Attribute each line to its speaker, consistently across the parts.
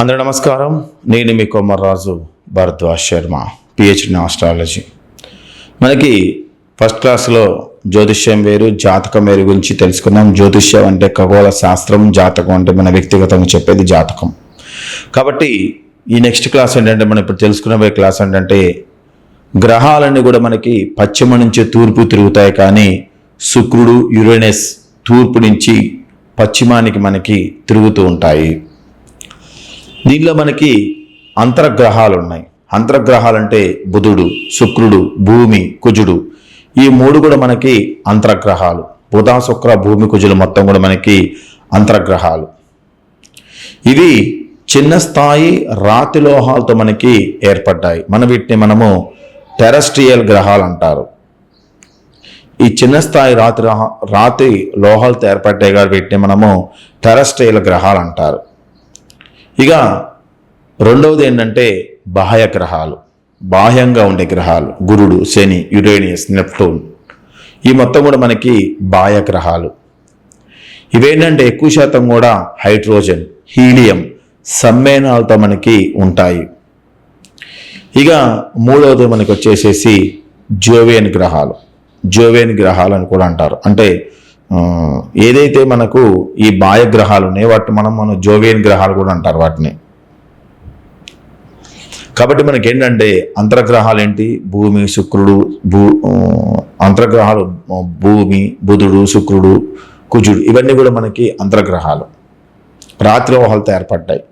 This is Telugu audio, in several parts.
Speaker 1: అందరూ నమస్కారం. నేను మీ Komarraju Bharadwaj Sharma, PhD in astrology. మనకి ఫస్ట్ క్లాస్లో జ్యోతిష్యం వేరు, జాతకం వేరు గురించి తెలుసుకున్నాం. జ్యోతిష్యం అంటే ఖగోళ శాస్త్రం, జాతకం అంటే మన వ్యక్తిగతంగా చెప్పేది జాతకం. కాబట్టి ఈ నెక్స్ట్ క్లాస్ ఏంటంటే మనం ఇప్పుడు తెలుసుకునే క్లాస్ ఏంటంటే గ్రహాలన్నీ కూడా మనకి పశ్చిమ నుంచి తూర్పు తిరుగుతాయి, కానీ శుక్రుడు యురేనస్ తూర్పు నుంచి పశ్చిమానికి మనకి తిరుగుతూ ఉంటాయి. దీనిలో మనకి అంతర్గ్రహాలు ఉన్నాయి. అంతర్గ్రహాలు అంటే బుధుడు, శుక్రుడు, భూమి, కుజుడు, ఈ మూడు కూడా మనకి అంతర్గ్రహాలు. బుధ, శుక్ర, భూమి, కుజులు మొత్తం కూడా మనకి అంతర్గ్రహాలు. ఇవి చిన్న స్థాయి రాతి లోహాలతో మనకి ఏర్పడ్డాయి. వీటిని మనము టెరెస్ట్రియల్ గ్రహాలు అంటారు. ఈ చిన్న స్థాయి రాతి లోహాలతో ఏర్పడ్డాయి కాబట్టి వీటిని మనము టెరెస్ట్రియల్ గ్రహాలు అంటారు. ఇక రెండవది ఏంటంటే బాహ్య గ్రహాలు, బాహ్యంగా ఉండే గ్రహాలు. గురుడు, శని, యురేనియస్, నెప్టూన్, ఈ మొత్తం కూడా మనకి బాహ్య గ్రహాలు. ఇవేంటంటే ఎక్కువ శాతం కూడా హైడ్రోజన్, హీలియం సమ్మేళనాలతో మనకి ఉంటాయి. ఇక మూడవది మనకి వచ్చేసేసి జోవియన్ గ్రహాలు. జోవియన్ గ్రహాలు అని కూడా అంటారు. అంటే ఏదైతే మనకు ఈ బాహ్య గ్రహాలు ఉన్నాయో వాటిని మనం జోవియన్ గ్రహాలు కూడా అంటారు వాటిని. కాబట్టి మనకి ఏంటంటే అంతర్గ్రహాలు ఏంటి? భూమి, శుక్రుడు, అంతర్గ్రహాలు భూమి, బుధుడు, శుక్రుడు, కుజుడు, ఇవన్నీ కూడా మనకి అంతర్గ్రహాలు, రాతి లోహాలతో ఏర్పడ్డాయి.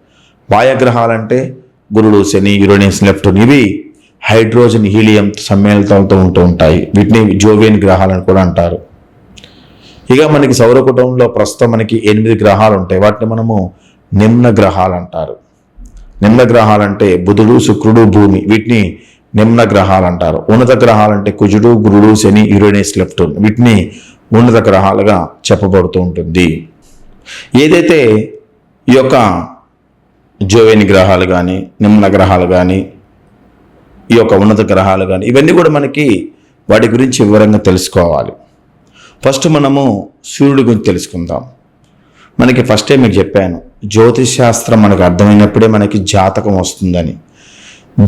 Speaker 1: బాహ్య గ్రహాలు అంటే గురుడు, శని, యురేనస్, నెప్టూన్, ఇవి హైడ్రోజన్, హీలియం సమ్మేళనాలతో ఉంటూ ఉంటాయి. వీటిని జోవియన్ గ్రహాలని కూడా అంటారు. ఇక మనకి సౌర కుటుంబంలో ప్రస్తుతం మనకి 8 గ్రహాలు ఉంటాయి. వాటిని మనము నిమ్న గ్రహాలు అంటారు. నిమ్న గ్రహాలు అంటే బుధుడు, శుక్రుడు, భూమి, వీటిని నిమ్న గ్రహాలు అంటారు. ఉన్నత గ్రహాలు అంటే కుజుడు, గురుడు, శని, యురేనస్, నెప్టూన్, వీటిని ఉన్నత గ్రహాలుగా చెప్పబడుతూ ఉంటుంది. ఏదైతే ఈ యొక్క జోవియన్ గ్రహాలు కానీ, నిమ్న గ్రహాలు కానీ, ఈ యొక్క ఉన్నత గ్రహాలు కానీ, ఇవన్నీ కూడా మనకి వాటి గురించి వివరంగా తెలుసుకోవాలి. ఫస్ట్ మనము సూర్యుడి గురించి తెలుసుకుందాం. మనకి ఫస్టే మీకు చెప్పాను, జ్యోతిష్ శాస్త్రం మనకు అర్థమైనప్పుడే మనకి జాతకం వస్తుందని.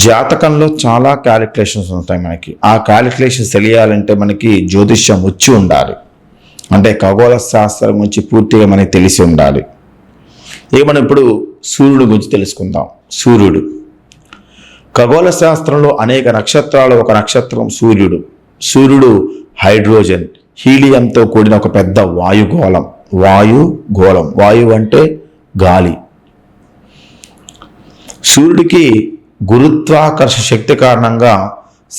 Speaker 1: జాతకంలో చాలా క్యాలిక్యులేషన్స్ ఉంటాయి మనకి. ఆ క్యాలిక్యులేషన్స్ తెలియాలంటే మనకి జ్యోతిష్యం వచ్చి ఉండాలి. అంటే ఖగోళ శాస్త్రం గురించి పూర్తిగా మనకి తెలిసి ఉండాలి. ఇక మనం ఇప్పుడు సూర్యుడి గురించి తెలుసుకుందాం. సూర్యుడు ఖగోళ శాస్త్రంలో అనేక నక్షత్రాలు ఒక నక్షత్రం సూర్యుడు. సూర్యుడు హైడ్రోజన్, హీలియంతో కూడిన ఒక పెద్ద వాయుగోళం. వాయువు అంటే గాలి. సూర్యుడికి గురుత్వాకర్షణ శక్తి కారణంగా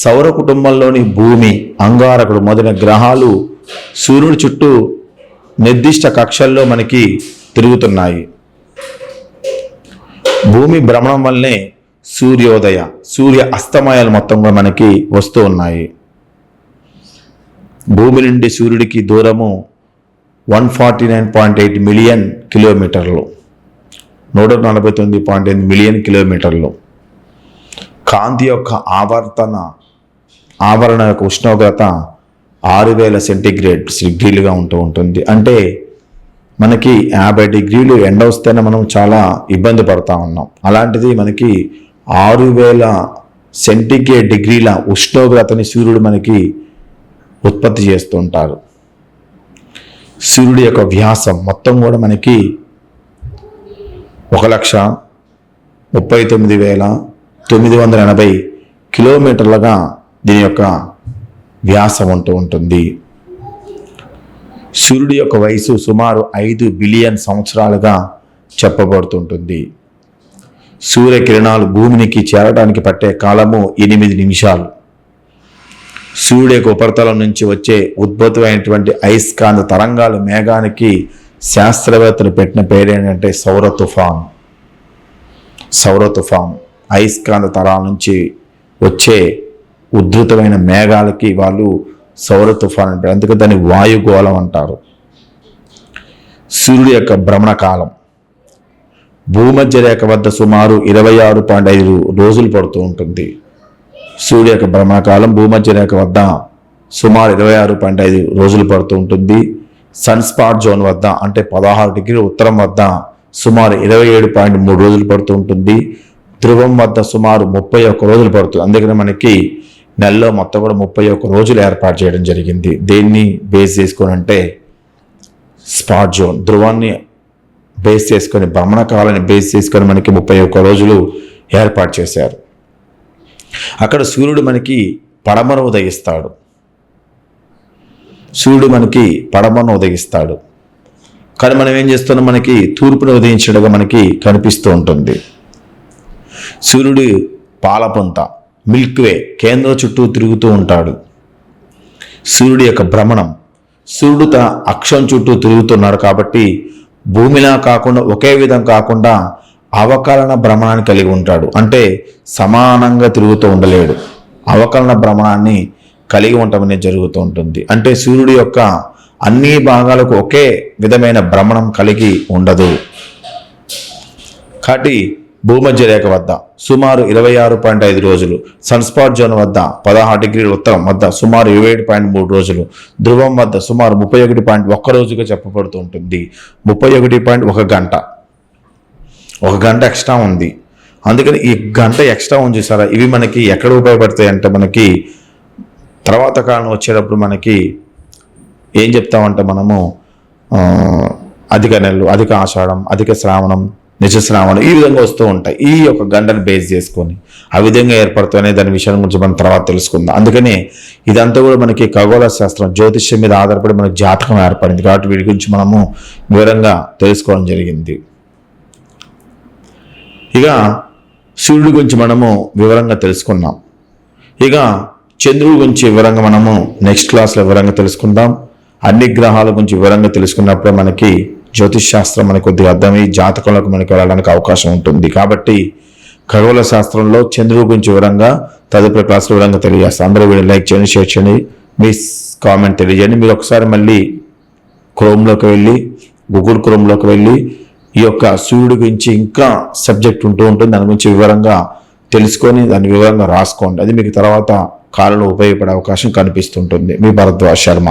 Speaker 1: సౌర కుటుంబంలోని భూమి, అంగారకుడు మొదలైన గ్రహాలు సూర్యుడి చుట్టూ నిర్దిష్ట కక్షల్లో మనకి తిరుగుతున్నాయి. భూమి భ్రమణం వల్లనే సూర్యోదయ, సూర్య అస్తమయాలు మొత్తం కూడా మనకి వస్తూ ఉన్నాయి. భూమి నుండి సూర్యుడికి దూరము 149.8 మిలియన్ కిలోమీటర్లు, 149.8 మిలియన్ కిలోమీటర్లు. కాంతి యొక్క ఆవరణ యొక్క ఉష్ణోగ్రత 6000 సెంటీగ్రేడ్ డిగ్రీలుగా ఉంటూ ఉంటుంది. అంటే మనకి 50 డిగ్రీలు ఎండ వస్తేనే మనం చాలా ఇబ్బంది పడుతూ ఉన్నాం. అలాంటిది మనకి 6000 సెంటీగ్రేడ్ డిగ్రీల ఉష్ణోగ్రతని సూర్యుడు మనకి ఉత్పత్తి చేస్తుంటారు. సూర్యుడి యొక్క వ్యాసం మొత్తం కూడా మనకి 1,39,980 కిలోమీటర్లుగా దీని యొక్క వ్యాసం ఉంటూ ఉంటుంది. సూర్యుడి యొక్క వయసు సుమారు 5 బిలియన్ సంవత్సరాలుగా చెప్పబడుతుంటుంది. సూర్యకిరణాలు భూమికి చేరడానికి పట్టే కాలము 8 నిమిషాలు. సూర్యుడి యొక్క ఉపరితలం నుంచి వచ్చే ఉద్భుతమైనటువంటి అయస్కాంత తరంగాలు మేఘానికి శాస్త్రవేత్తలు పెట్టిన పేరేంటంటే సౌర తుఫాన్. అయస్కాంత తరాల నుంచి వచ్చే ఉద్ధృతమైన మేఘాలకి వాళ్ళు సౌర తుఫాన్ అంటారు. అందుకే దాన్ని వాయుగోళం అంటారు. సూర్యుడి యొక్క భ్రమణ కాలం భూమధ్య రేఖ వద్ద సుమారు 26.5 రోజులు పడుతూ ఉంటుంది. సూర్యుడి యొక్క భ్రమణకాలం భూమధ్య రేఖ వద్ద సుమారు 26.5 రోజులు పడుతూ ఉంటుంది. సన్ స్పాట్ జోన్ వద్ద అంటే 16 డిగ్రీల ఉత్తరం వద్ద సుమారు 27.3 రోజులు పడుతూ ఉంటుంది. ధ్రువం వద్ద సుమారు 31 రోజులు పడుతుంది. అందుకని మనకి నెలలో మొత్తం కూడా 31 రోజులు ఏర్పాటు చేయడం జరిగింది. దేన్ని బేస్ చేసుకొని అంటే స్పాట్ జోన్, ధ్రువాన్ని బేస్ చేసుకొని, భ్రమణ కాలాన్ని బేస్ చేసుకొని మనకి 31 రోజులు ఏర్పాటు చేశారు. అక్కడ సూర్యుడు మనకి పడమర ఉదయిస్తాడు. సూర్యుడు మనకి పడమర ఉదయిస్తాడు. కానీ మనం ఏం చేస్తున్నాం, మనకి తూర్పును ఉదయించడగా మనకి కనిపిస్తూ ఉంటుంది. సూర్యుడు పాలపుంత, మిల్క్వే కేంద్రం చుట్టూ తిరుగుతూ ఉంటాడు. సూర్యుడి యొక్క భ్రమణం, సూర్యుడు తన అక్షం చుట్టూ తిరుగుతున్నాడు కాబట్టి భూమిలా కాకుండా ఒకే విధం కాకుండా అవకలన భ్రమణాన్ని కలిగి ఉంటాడు. అంటే సమానంగా తిరుగుతూ ఉండలేడు, అవకలన భ్రమణాన్ని కలిగి ఉండటం అనేది జరుగుతూ ఉంటుంది. అంటే సూర్యుడి యొక్క అన్ని భాగాలకు ఒకే విధమైన భ్రమణం కలిగి ఉండదు. కాబట్టి భూమధ్య రేఖ వద్ద సుమారు 26.5 రోజులు, సన్స్పాట్ జోన్ వద్ద 16 డిగ్రీల ఉత్తరం వద్ద సుమారు 27.3 రోజులు, ధ్రువం వద్ద సుమారు 31.1 రోజుగా చెప్పబడుతూ ఉంటుంది. 31.1 గంట, 1 గంట ఎక్స్ట్రా ఉంది. అందుకని ఈ గంట ఎక్స్ట్రా ఉంది చూసారా, ఇవి మనకి ఎక్కడ ఉపయోగపడతాయి అంటే మనకి తర్వాత కాలం వచ్చేటప్పుడు మనకి ఏం చెప్తామంటే మనము అధిక నెలలు, అధిక ఆషాఢం, అధిక శ్రావణం, నిజ శ్రావణం ఈ విధంగా వస్తూ ఉంటాయి. ఈ యొక్క గంటను బేస్ చేసుకొని ఆ విధంగా ఏర్పడుతున్నాయి. దాని విషయం గురించి మనం తర్వాత తెలుసుకుందాం. అందుకని ఇదంతా కూడా మనకి ఖగోళ శాస్త్రం, జ్యోతిష్యం మీద ఆధారపడి మనకి జాతకం ఏర్పడింది. కాబట్టి వీటి గురించి మనము వివరంగా తెలుసుకోవడం జరిగింది. ఇక సూర్యుడి గురించి మనము వివరంగా తెలుసుకున్నాం. ఇక చంద్రుడి గురించి వివరంగా మనము నెక్స్ట్ క్లాస్లో వివరంగా తెలుసుకుందాం. అన్ని గ్రహాల గురించి వివరంగా తెలుసుకున్నప్పుడే మనకి జ్యోతిష్ శాస్త్రం మనకి కొద్దిగా అర్థమై జాతకంలోకి మనకి వెళ్ళడానికి అవకాశం ఉంటుంది. కాబట్టి ఖగోళ శాస్త్రంలో చంద్రుడి గురించి వివరంగా తదుపరి క్లాస్లో వివరంగా తెలియజేస్తాం. అందరూ వీడియో లైక్ చేయండి, షేర్ చేయండి, మీ కామెంట్ తెలియజేయండి. మీరు ఒకసారి మళ్ళీ క్రోమ్లోకి వెళ్ళి, గూగుల్ క్రోమ్లోకి వెళ్ళి ఈ యొక్క సూర్యుడి గురించి ఇంకా సబ్జెక్ట్ ఉంటూ ఉంటుంది, దాని గురించి వివరంగా తెలుసుకొని దాన్ని వివరంగా రాసుకోండి. అది మీకు తర్వాత కాలంలో ఉపయోగపడే అవకాశం కనిపిస్తుంటుంది. మీ భరద్వాజ్ శర్మ.